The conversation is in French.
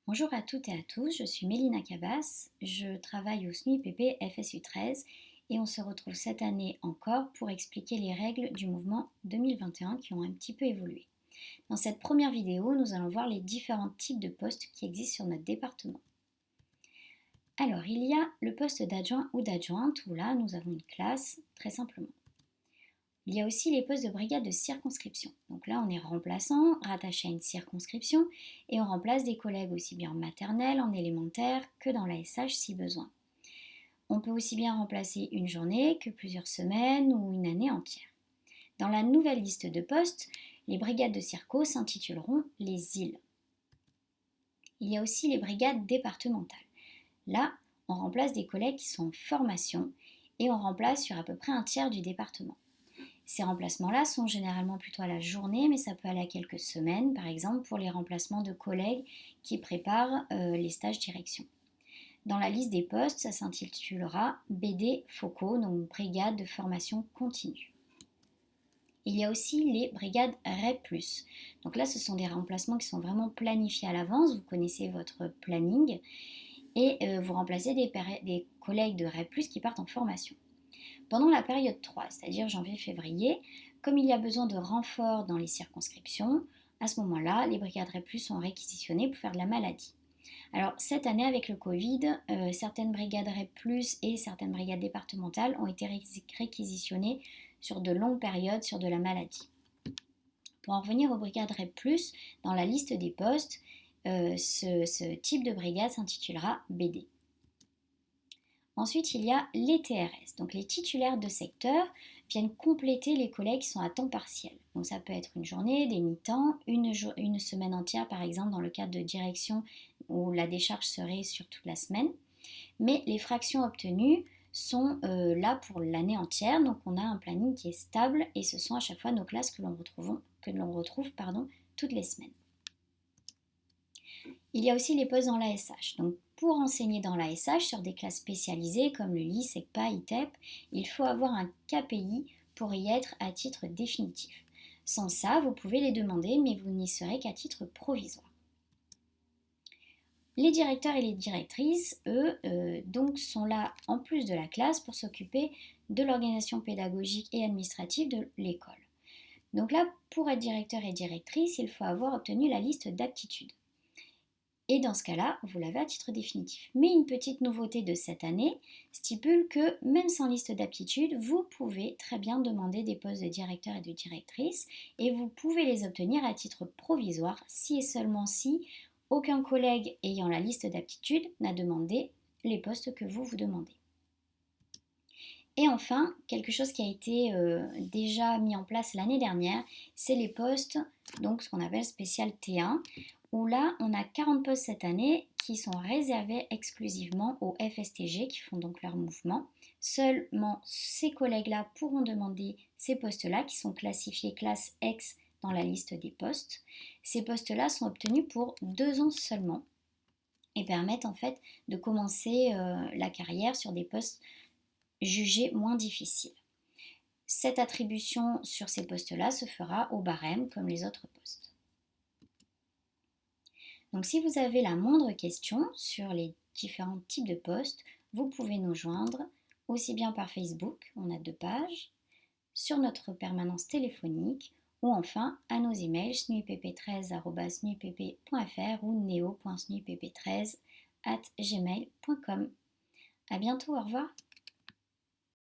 Bonjour à toutes et à tous, je suis Mélina Cabas, je travaille au SNUIPP FSU 13 et on se retrouve cette année encore pour expliquer les règles du mouvement 2021 qui ont un petit peu évolué. Dans cette première vidéo, nous allons voir les différents types de postes qui existent sur notre département. Alors, il y a le poste d'adjoint ou d'adjointe où là, nous avons une classe, très simplement. Il y a aussi les postes de brigade de circonscription. Donc là, on est remplaçant, rattaché à une circonscription, et on remplace des collègues aussi bien en maternelle, en élémentaire, que dans la SH si besoin. On peut aussi bien remplacer une journée que plusieurs semaines ou une année entière. Dans la nouvelle liste de postes, les brigades de circo s'intituleront les îles. Il y a aussi les brigades départementales. Là, on remplace des collègues qui sont en formation et on remplace sur à peu près un tiers du département. Ces remplacements-là sont généralement plutôt à la journée, mais ça peut aller à quelques semaines, par exemple pour les remplacements de collègues qui préparent les stages direction. Dans la liste des postes, ça s'intitulera BD FOCO, donc Brigade de formation continue. Il y a aussi les brigades REP+. Donc là, ce sont des remplacements qui sont vraiment planifiés à l'avance, vous connaissez votre planning, et vous remplacez des collègues de REP+, qui partent en formation. Pendant la période 3, c'est-à-dire janvier-février, comme il y a besoin de renforts dans les circonscriptions, à ce moment-là, les brigades REP+ sont réquisitionnées pour faire de la maladie. Alors cette année avec le Covid, certaines brigades REP+ et certaines brigades départementales ont été réquisitionnées sur de longues périodes sur de la maladie. Pour en revenir aux brigades REP+, dans la liste des postes, ce type de brigade s'intitulera BD. Ensuite, il y a les TRS. Donc les titulaires de secteur viennent compléter les collègues qui sont à temps partiel. Donc ça peut être une journée, des mi-temps, une semaine entière par exemple dans le cadre de direction où la décharge serait sur toute la semaine. Mais les fractions obtenues sont là pour l'année entière. Donc on a un planning qui est stable et ce sont à chaque fois nos classes que l'on retrouve toutes les semaines. Il y a aussi les postes dans l'ASH. Donc, pour enseigner dans l'ASH sur des classes spécialisées comme le LIS, SECPA, ITEP, il faut avoir un KPI pour y être à titre définitif. Sans ça, vous pouvez les demander, mais vous n'y serez qu'à titre provisoire. Les directeurs et les directrices, eux, donc sont là en plus de la classe pour s'occuper de l'organisation pédagogique et administrative de l'école. Donc là, pour être directeur et directrice, il faut avoir obtenu la liste d'aptitudes. Et dans ce cas-là, vous l'avez à titre définitif. Mais une petite nouveauté de cette année stipule que même sans liste d'aptitude, vous pouvez très bien demander des postes de directeur et de directrice et vous pouvez les obtenir à titre provisoire si et seulement si aucun collègue ayant la liste d'aptitude n'a demandé les postes que vous demandez. Et enfin, quelque chose qui a été déjà mis en place l'année dernière, c'est les postes, donc ce qu'on appelle spécial T1, où là, on a 40 postes cette année qui sont réservés exclusivement aux FSTG qui font donc leur mouvement. Seulement ces collègues-là pourront demander ces postes-là qui sont classifiés classe X dans la liste des postes. Ces postes-là sont obtenus pour 2 ans seulement et permettent en fait de commencer la carrière sur des postes jugés moins difficiles. Cette attribution sur ces postes-là se fera au barème comme les autres postes. Donc si vous avez la moindre question sur les différents types de postes, vous pouvez nous joindre aussi bien par Facebook, on a 2 pages, sur notre permanence téléphonique ou enfin à nos emails snuipp13@snuipp.fr ou neo.snuipp13@gmail.com. À bientôt, au revoir.